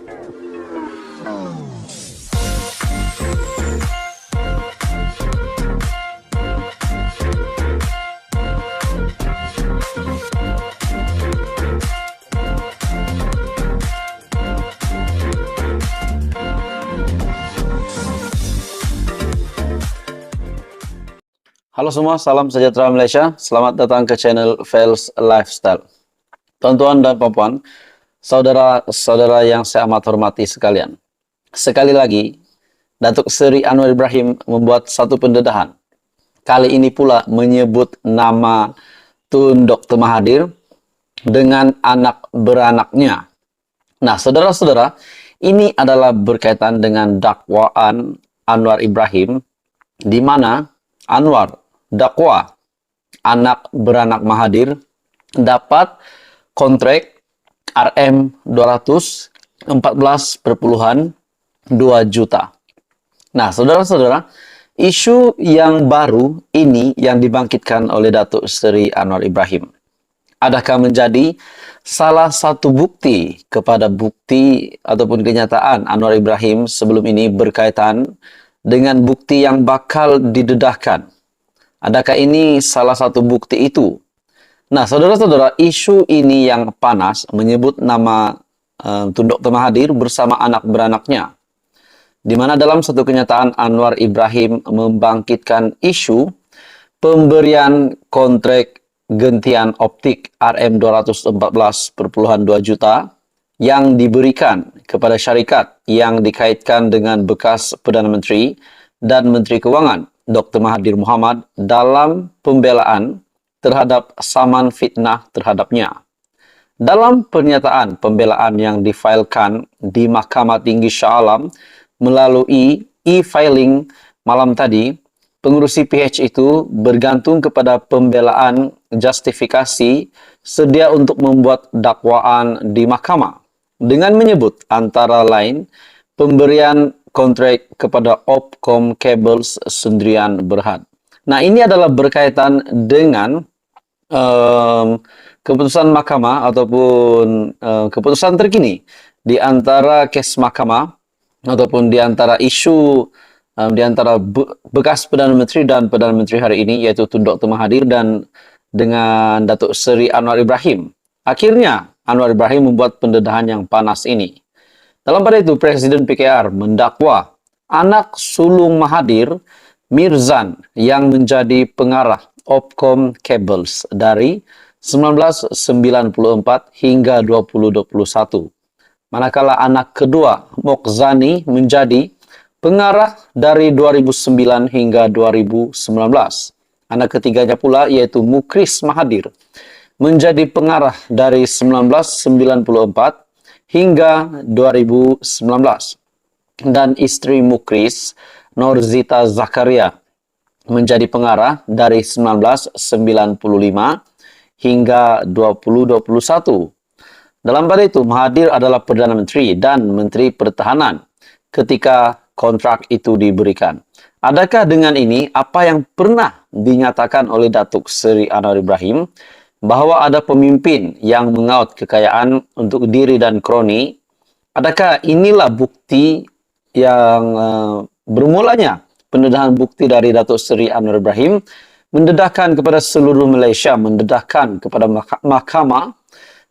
Halo semua, salam sejahtera Malaysia. Selamat datang ke channel Fels Lifestyle. Tuan-tuan dan puan-puan, saudara-saudara yang saya amat hormati sekalian. Sekali lagi, Datuk Seri Anwar Ibrahim membuat satu pendedahan. Kali ini pula menyebut nama Tun Dr. Mahathir dengan anak beranaknya. Nah, saudara-saudara, ini adalah berkaitan dengan dakwaan Anwar Ibrahim, di mana Anwar dakwa anak beranak Mahathir dapat kontrak RM214,2 juta. Nah, saudara-saudara, isu yang baru ini yang dibangkitkan oleh Datuk Seri Anwar Ibrahim. Adakah menjadi salah satu bukti kepada bukti ataupun kenyataan Anwar Ibrahim sebelum ini berkaitan dengan bukti yang bakal didedahkan? Adakah ini salah satu bukti itu? Nah, saudara-saudara, isu ini yang panas menyebut nama Tun Dr. Mahathir bersama anak beranaknya. Di mana dalam satu kenyataan Anwar Ibrahim membangkitkan isu pemberian kontrak gentian optik RM214,2 juta yang diberikan kepada syarikat yang dikaitkan dengan bekas Perdana Menteri dan Menteri Kewangan Dr. Mahathir Mohamad dalam pembelaan terhadap saman fitnah terhadapnya. Dalam pernyataan pembelaan yang difailkan di Mahkamah Tinggi Shah Alam melalui e-filing malam tadi, pengurusi PH itu bergantung kepada pembelaan justifikasi sedia untuk membuat dakwaan di mahkamah dengan menyebut antara lain pemberian kontrak kepada Opcom Cables Sdn Berhad. Nah, ini adalah berkaitan dengan keputusan mahkamah ataupun keputusan terkini di antara kes mahkamah ataupun di antara isu di antara bekas Perdana Menteri dan Perdana Menteri hari ini, yaitu Tun Dr. Mahathir dan dengan Datuk Seri Anwar Ibrahim. Akhirnya Anwar Ibrahim membuat pendedahan yang panas ini. Dalam pada itu, Presiden PKR mendakwa anak sulung Mahathir, Mirzan, yang menjadi pengarah Opcom Cables dari 1994 hingga 2021. Manakala anak kedua, Mokzani, menjadi pengarah dari 2009 hingga 2019. Anak ketiganya pula, yaitu Mukris Mahathir, menjadi pengarah dari 1994 hingga 2019. Dan istri Mukris, Norzita Zakaria, menjadi pengarah dari 1995 hingga 2021. Dalam pada itu, Mahathir adalah Perdana Menteri dan Menteri Pertahanan ketika kontrak itu diberikan. Adakah dengan ini apa yang pernah dinyatakan oleh Datuk Seri Anwar Ibrahim bahwa ada pemimpin yang mengaut kekayaan untuk diri dan kroni? Adakah inilah bukti yang bermulanya pendedahan bukti dari Datuk Seri Anwar Ibrahim mendedahkan kepada seluruh Malaysia, mendedahkan kepada mahkamah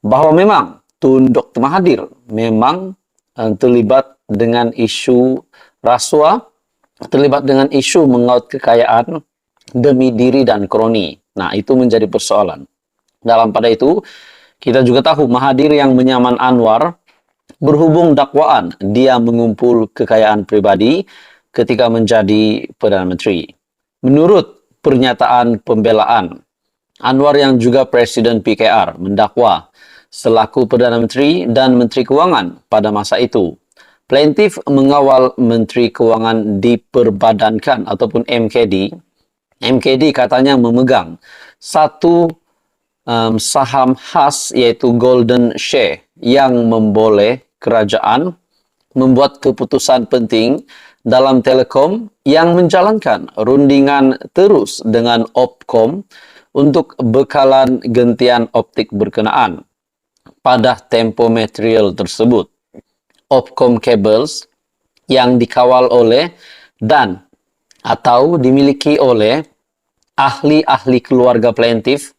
bahwa memang Tun Dr. Mahathir memang terlibat dengan isu rasuah, terlibat dengan isu mengaut kekayaan demi diri dan kroni. Nah, itu menjadi persoalan. Dalam pada itu, kita juga tahu Mahathir yang menyaman Anwar berhubung dakwaan dia mengumpul kekayaan pribadi ketika menjadi Perdana Menteri. Menurut pernyataan pembelaan, Anwar yang juga Presiden PKR mendakwa selaku Perdana Menteri dan Menteri Kewangan pada masa itu. Plaintiff mengawal Menteri Kewangan diperbadankan ataupun MKD. MKD katanya memegang satu saham khas, yaitu Golden Share, yang memboleh kerajaan membuat keputusan penting dalam telekom yang menjalankan rundingan terus dengan Opcom untuk bekalan gentian optik berkenaan pada tempo material tersebut. Opcom Cables yang dikawal oleh dan atau dimiliki oleh ahli-ahli keluarga plaintiff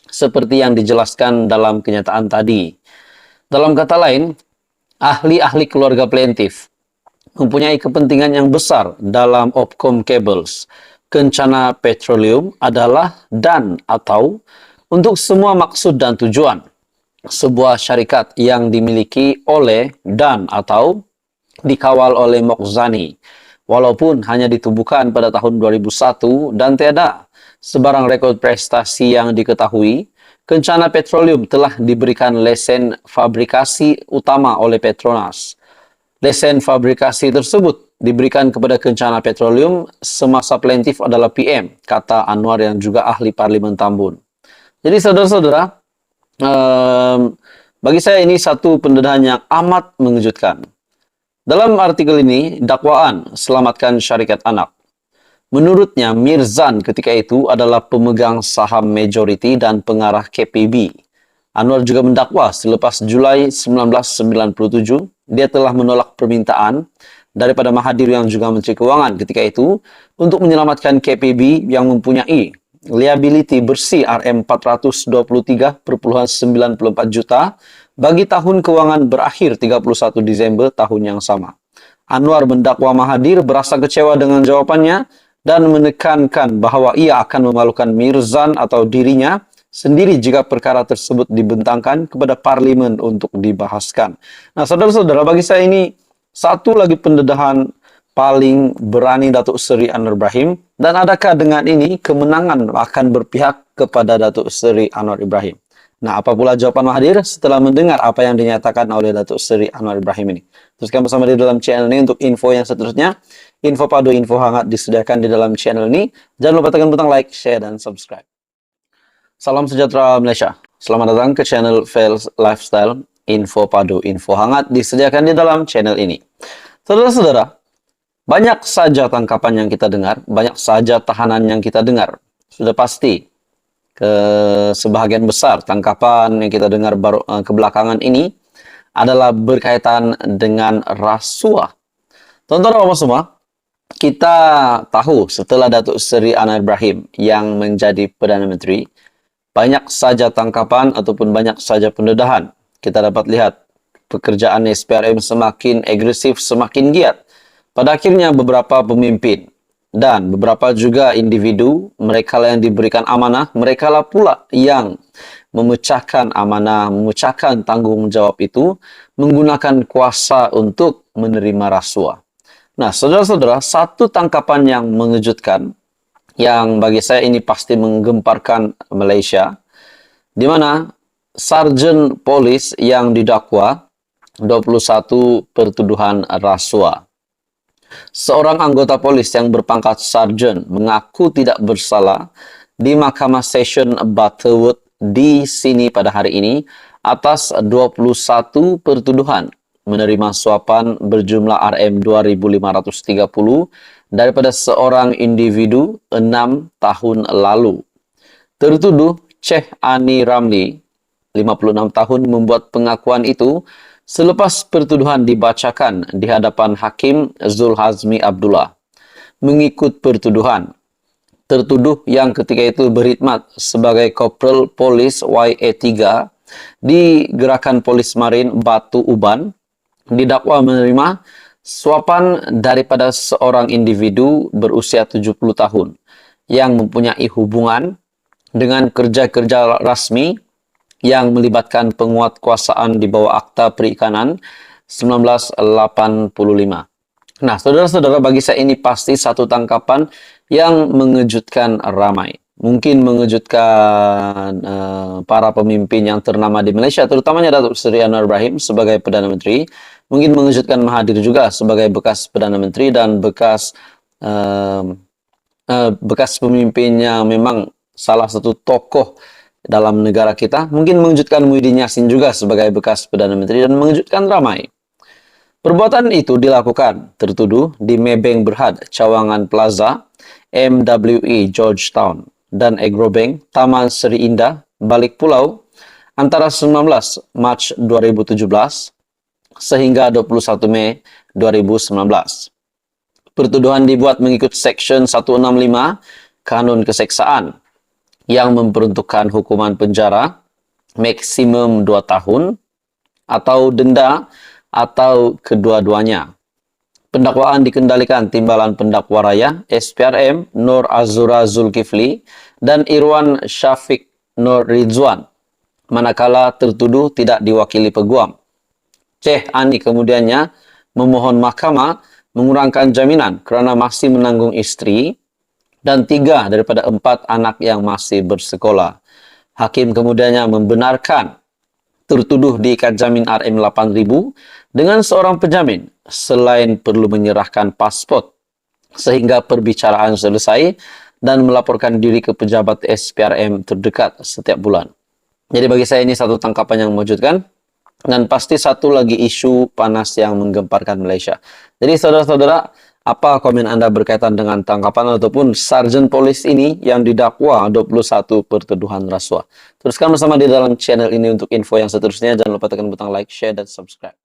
seperti yang dijelaskan dalam kenyataan tadi. Dalam kata lain, ahli-ahli keluarga plaintiff mempunyai kepentingan yang besar dalam Opcom Cables. Kencana Petroleum adalah dan atau untuk semua maksud dan tujuan sebuah syarikat yang dimiliki oleh dan atau dikawal oleh Mokzani, walaupun hanya ditubuhkan pada tahun 2001 dan tiada sebarang rekod prestasi yang diketahui. Kencana Petroleum telah diberikan lesen fabrikasi utama oleh Petronas. Lesen fabrikasi tersebut diberikan kepada Kencana Petroleum semasa plaintiff adalah PM, kata Anwar yang juga ahli Parlimen Tambun. Jadi saudara-saudara, bagi saya ini satu pendedahan yang amat mengejutkan. Dalam artikel ini, dakwaan selamatkan syarikat anak. Menurutnya, Mirzan ketika itu adalah pemegang saham majority dan pengarah KPB. Anwar juga mendakwa selepas Julai 1997, dia telah menolak permintaan daripada Mahathir yang juga Menteri Keuangan ketika itu untuk menyelamatkan KPB yang mempunyai liability bersih RM423.94 juta bagi tahun keuangan berakhir 31 Desember tahun yang sama. Anwar mendakwa Mahathir berasa kecewa dengan jawabannya dan menekankan bahwa ia akan memalukan Mirzan atau dirinya sendiri jika perkara tersebut dibentangkan kepada Parlimen untuk dibahaskan. Nah, saudara-saudara, bagi saya ini satu lagi pendedahan paling berani Datuk Seri Anwar Ibrahim. Dan adakah dengan ini kemenangan akan berpihak kepada Datuk Seri Anwar Ibrahim? Nah, apa pula jawaban Mahathir setelah mendengar apa yang dinyatakan oleh Datuk Seri Anwar Ibrahim ini? Teruskan bersama di dalam channel ini untuk info yang seterusnya. Info padu, info hangat disediakan di dalam channel ini. Jangan lupa tekan butang like, share, dan subscribe. Salam sejahtera Malaysia. Selamat datang ke channel Fails Lifestyle. Info padu, info hangat disediakan di dalam channel ini. Saudara-saudara, banyak saja tangkapan yang kita dengar, banyak saja tahanan yang kita dengar. Sudah pasti, sebahagian besar tangkapan yang kita dengar kebelakangan ini adalah berkaitan dengan rasuah. Tuan-tuan dan puan semua, kita tahu setelah Datuk Seri Anwar Ibrahim yang menjadi Perdana Menteri, banyak saja tangkapan ataupun banyak saja pendedahan. Kita dapat lihat pekerjaan SPRM semakin agresif, semakin giat. Pada akhirnya beberapa pemimpin dan beberapa juga individu, mereka yang diberikan amanah, mereka lah pula yang memecahkan amanah, memecahkan tanggung jawab itu menggunakan kuasa untuk menerima rasuah. Nah, saudara-saudara, satu tangkapan yang mengejutkan, yang bagi saya ini pasti menggemparkan Malaysia, di mana sarjan polis yang didakwa 21 pertuduhan rasuah. Seorang anggota polis yang berpangkat sarjan mengaku tidak bersalah di Mahkamah Session Butterworth di sini pada hari ini atas 21 pertuduhan menerima suapan berjumlah RM2.530 daripada seorang individu 6 tahun lalu. Tertuduh Sheikh Ani Ramli, 56 tahun, membuat pengakuan itu selepas pertuduhan dibacakan di hadapan Hakim Zulhazmi Abdullah. Mengikut pertuduhan, tertuduh yang ketika itu berkhidmat sebagai Kopral Polis YA3 di Gerakan Polis Marin Batu Uban, didakwa menerima suapan daripada seorang individu berusia 70 tahun yang mempunyai hubungan dengan kerja-kerja rasmi yang melibatkan penguatkuasaan di bawah Akta Perikanan 1985. Nah, saudara-saudara, bagi saya ini pasti satu tangkapan yang mengejutkan ramai. Mungkin mengejutkan para pemimpin yang ternama di Malaysia, terutamanya Datuk Seri Anwar Ibrahim sebagai Perdana Menteri. Mungkin mengejutkan Mahathir juga sebagai bekas Perdana Menteri dan bekas pemimpin yang memang salah satu tokoh dalam negara kita. Mungkin mengejutkan Muhyiddin Yassin juga sebagai bekas Perdana Menteri dan mengejutkan ramai. Perbuatan itu dilakukan tertuduh di Maybank Berhad, Cawangan Plaza, MWE Georgetown, dan Agrobank, Taman Seri Indah, Balik Pulau, antara 19 Mac 2017 sehingga 21 Mei 2019. Pertuduhan dibuat mengikut Seksyen 165 Kanun Keseksaan yang memperuntukkan hukuman penjara maksimum 2 tahun atau denda atau kedua-duanya. Pendakwaan dikendalikan Timbalan Pendakwa Raya SPRM Nur Azura Zulkifli dan Irwan Syafiq Nur Ridzuan, manakala tertuduh tidak diwakili peguam. Syekh Ani kemudiannya memohon mahkamah mengurangkan jaminan kerana masih menanggung isteri dan 3 daripada 4 anak yang masih bersekolah. Hakim kemudiannya membenarkan tertuduh diikat jamin RM8,000 dengan seorang penjamin selain perlu menyerahkan pasport sehingga perbicaraan selesai dan melaporkan diri ke pejabat SPRM terdekat setiap bulan. Jadi bagi saya ini satu tangkapan yang mengejutkan. Dan pasti satu lagi isu panas yang menggemparkan Malaysia. Jadi saudara-saudara, apa komen Anda berkaitan dengan tangkapan ataupun sarjan polis ini yang didakwa 21 pertuduhan rasuah? Teruskan bersama di dalam channel ini untuk info yang seterusnya. Jangan lupa tekan butang like, share, dan subscribe.